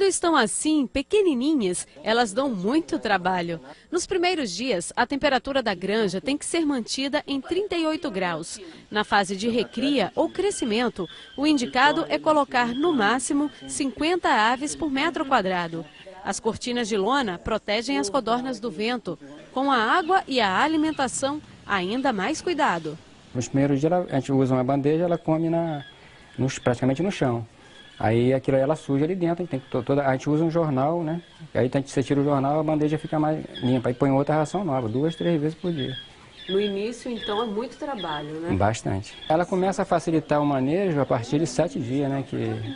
estão assim, pequenininhas, elas dão muito trabalho. Nos primeiros dias, a temperatura da granja tem que ser mantida em 38 graus. Na fase de recria ou crescimento, o indicado é colocar no máximo 50 aves por metro quadrado. As cortinas de lona protegem as codornas do vento. Com a água e a alimentação, ainda mais cuidado. Nos primeiros dias a gente usa uma bandeja, ela come praticamente no chão. Aí aquilo aí ela suja ali dentro, a gente usa um jornal, né? Aí você tira o jornal, a bandeja fica mais limpa. Aí põe outra ração nova, 2, 3 vezes por dia. No início, então, é muito trabalho, né? Bastante. Ela começa a facilitar o manejo a partir de 7 dias, né?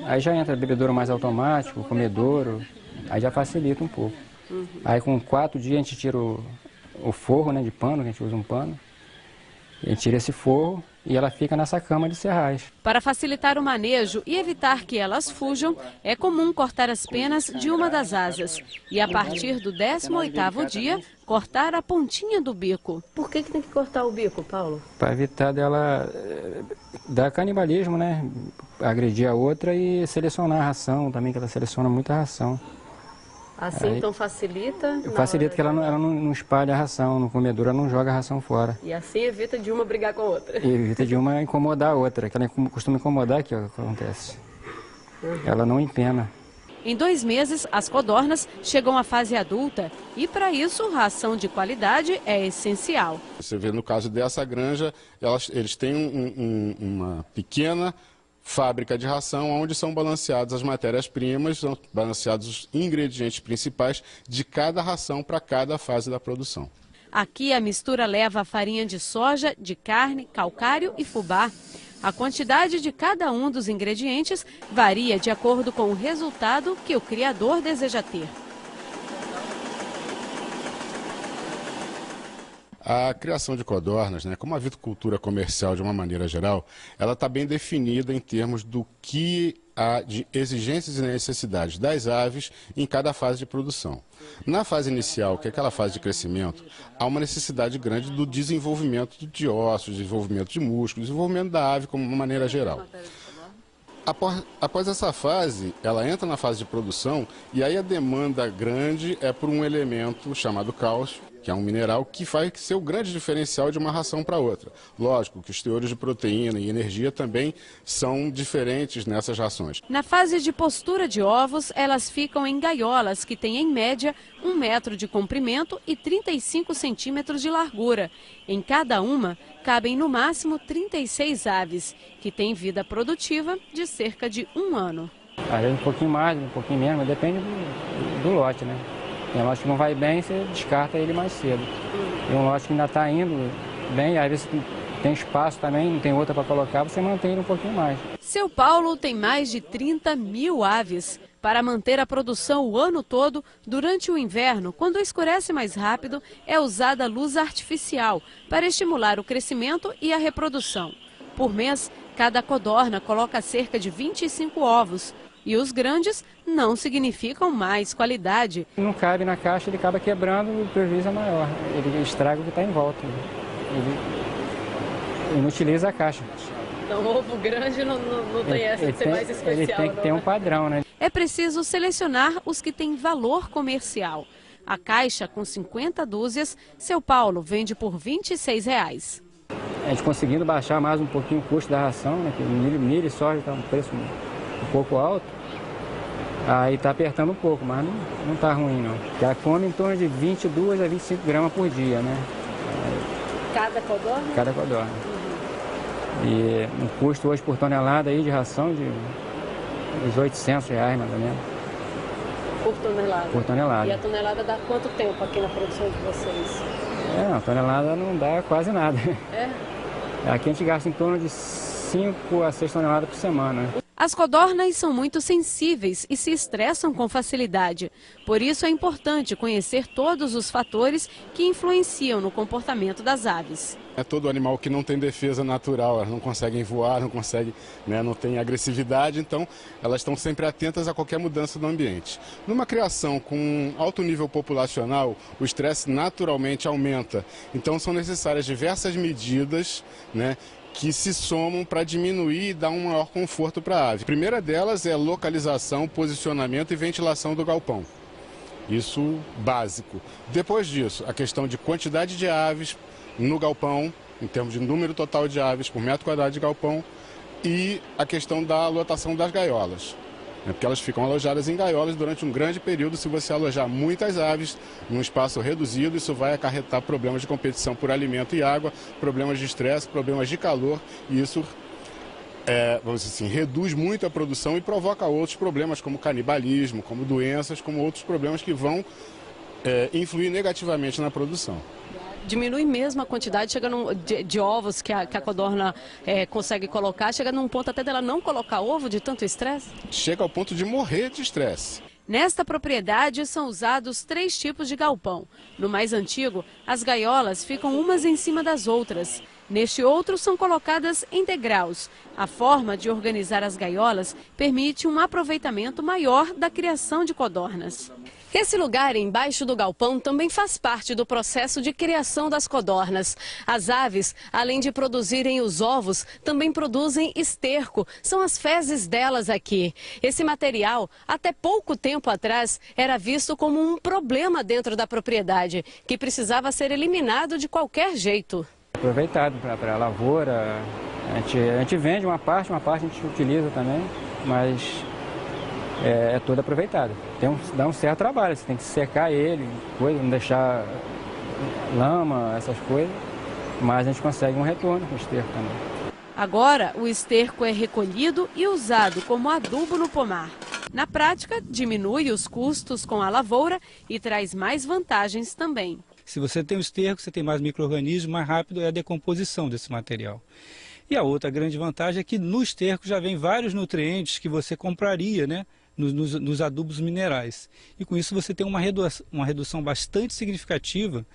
Aí já entra bebedouro mais automático, comedouro, aí já facilita um pouco. Aí com 4 dias a gente tira o forro, né, de pano, que a gente usa um pano. A gente tira esse forro e ela fica nessa cama de serrais. Para facilitar o manejo e evitar que elas fujam, é comum cortar as penas de uma das asas. E a partir do 18º dia, cortar a pontinha do bico. Por que tem que cortar o bico, Paulo? Para evitar dela dar canibalismo, né? Agredir a outra e selecionar a ração também, que ela seleciona muita ração. Assim, aí, então facilita? Facilita que ela não espalha a ração, no comedouro ela não joga a ração fora. E assim evita de uma brigar com a outra? E evita de uma incomodar a outra, que ela costuma incomodar, que acontece. Ela não empena. Em 2 meses, as codornas chegam à fase adulta e, para isso, ração de qualidade é essencial. Você vê no caso dessa granja, eles têm uma pequena fábrica de ração onde são balanceadas as matérias-primas, são balanceados os ingredientes principais de cada ração para cada fase da produção. Aqui a mistura leva a farinha de soja, de carne, calcário e fubá. A quantidade de cada um dos ingredientes varia de acordo com o resultado que o criador deseja ter. A criação de codornas, né, como a avicultura comercial de uma maneira geral, ela está bem definida em termos do que há de exigências e necessidades das aves em cada fase de produção. Na fase inicial, que é aquela fase de crescimento, há uma necessidade grande do desenvolvimento de ossos, desenvolvimento de músculos, desenvolvimento da ave como uma maneira geral. Após essa fase, ela entra na fase de produção e aí a demanda grande é por um elemento chamado cálcio, que é um mineral que vai ser o grande diferencial de uma ração para outra. Lógico que os teores de proteína e energia também são diferentes nessas rações. Na fase de postura de ovos, elas ficam em gaiolas que têm, em média, 1 metro de comprimento e 35 centímetros de largura. Em cada uma, cabem no máximo 36 aves, que têm vida produtiva de cerca de 1 ano. Às vezes um pouquinho mais, um pouquinho menos, depende do lote, né? Tem um lote que não vai bem, você descarta ele mais cedo. Tem um lote que ainda está indo bem, às vezes tem espaço também, não tem outra para colocar, você mantém ele um pouquinho mais. Seu Paulo tem mais de 30 mil aves. Para manter a produção o ano todo, durante o inverno, quando escurece mais rápido, é usada luz artificial para estimular o crescimento e a reprodução. Por mês, cada codorna coloca cerca de 25 ovos. E os grandes não significam mais qualidade. Não cabe na caixa, ele acaba quebrando e o prejuízo é maior. Ele estraga o que está em volta. Ele inutiliza a caixa. Então o ovo grande não tem essa de ser mais especial. Ele tem que ter um padrão, né? É preciso selecionar os que têm valor comercial. A caixa com 50 dúzias, seu Paulo vende por R$ 26. A gente conseguindo baixar mais um pouquinho o custo da ração, né? Que milho e soja está um preço um pouco alto, aí está apertando um pouco, mas não está ruim não. Já come em torno de 22 a 25 gramas por dia, né? Cada codorna? Cada codorna. E um custo hoje por tonelada aí de ração de uns R$ 800 mais ou menos. Por tonelada? Por tonelada. E a tonelada dá quanto tempo aqui na produção de vocês? A tonelada não dá quase nada. É? Aqui a gente gasta em torno de 5 a 6 toneladas por semana. As codornas são muito sensíveis e se estressam com facilidade. Por isso é importante conhecer todos os fatores que influenciam no comportamento das aves. É todo animal que não tem defesa natural, elas não conseguem voar, não conseguem, não tem agressividade, então elas estão sempre atentas a qualquer mudança do ambiente. Numa criação com alto nível populacional, o estresse naturalmente aumenta, então são necessárias diversas medidas, que se somam para diminuir e dar um maior conforto para a ave. A primeira delas é localização, posicionamento e ventilação do galpão. Isso básico. Depois disso, a questão de quantidade de aves no galpão, em termos de número total de aves por metro quadrado de galpão, e a questão da lotação das gaiolas. Porque elas ficam alojadas em gaiolas durante um grande período. Se você alojar muitas aves num espaço reduzido, isso vai acarretar problemas de competição por alimento e água, problemas de estresse, problemas de calor, e isso vamos dizer assim, reduz muito a produção e provoca outros problemas, como canibalismo, como doenças, como outros problemas que vão influir negativamente na produção. Diminui mesmo a quantidade de ovos que a codorna consegue colocar, chega num ponto até dela não colocar ovo de tanto estresse? Chega ao ponto de morrer de estresse. Nesta propriedade são usados 3 tipos de galpão. No mais antigo, as gaiolas ficam umas em cima das outras. Neste outro, são colocadas em degraus. A forma de organizar as gaiolas permite um aproveitamento maior da criação de codornas. Esse lugar embaixo do galpão também faz parte do processo de criação das codornas. As aves, além de produzirem os ovos, também produzem esterco. São as fezes delas aqui. Esse material, até pouco tempo atrás, era visto como um problema dentro da propriedade, que precisava ser eliminado de qualquer jeito. Aproveitado para a lavoura, a gente vende uma parte a gente utiliza também, mas é todo aproveitado. Dá um certo trabalho, você tem que secar ele, não deixar lama, essas coisas, mas a gente consegue um retorno com o esterco também. Agora, o esterco é recolhido e usado como adubo no pomar. Na prática, diminui os custos com a lavoura e traz mais vantagens também. Se você tem o esterco, você tem mais micro-organismos, mais rápido é a decomposição desse material. E a outra grande vantagem é que no esterco já vem vários nutrientes que você compraria, né, nos adubos minerais. E com isso você tem uma redução bastante significativa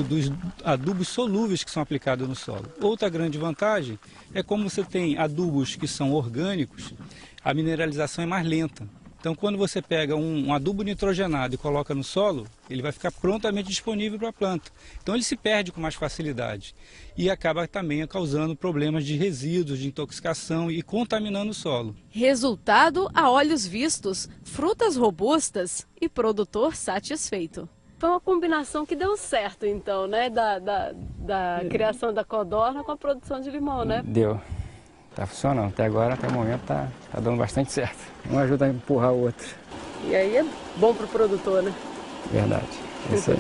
dos adubos solúveis que são aplicados no solo. Outra grande vantagem é como você tem adubos que são orgânicos, a mineralização é mais lenta. Então, quando você pega um adubo nitrogenado e coloca no solo, ele vai ficar prontamente disponível para a planta. Então, ele se perde com mais facilidade e acaba também causando problemas de resíduos, de intoxicação e contaminando o solo. Resultado a olhos vistos, frutas robustas e produtor satisfeito. Foi uma combinação que deu certo, então, né? Da criação da codorna com a produção de limão, né? Deu. Tá funcionando. Até agora, até o momento, tá dando bastante certo. Um ajuda a empurrar o outro. E aí é bom para o produtor, né? Verdade. É isso aí.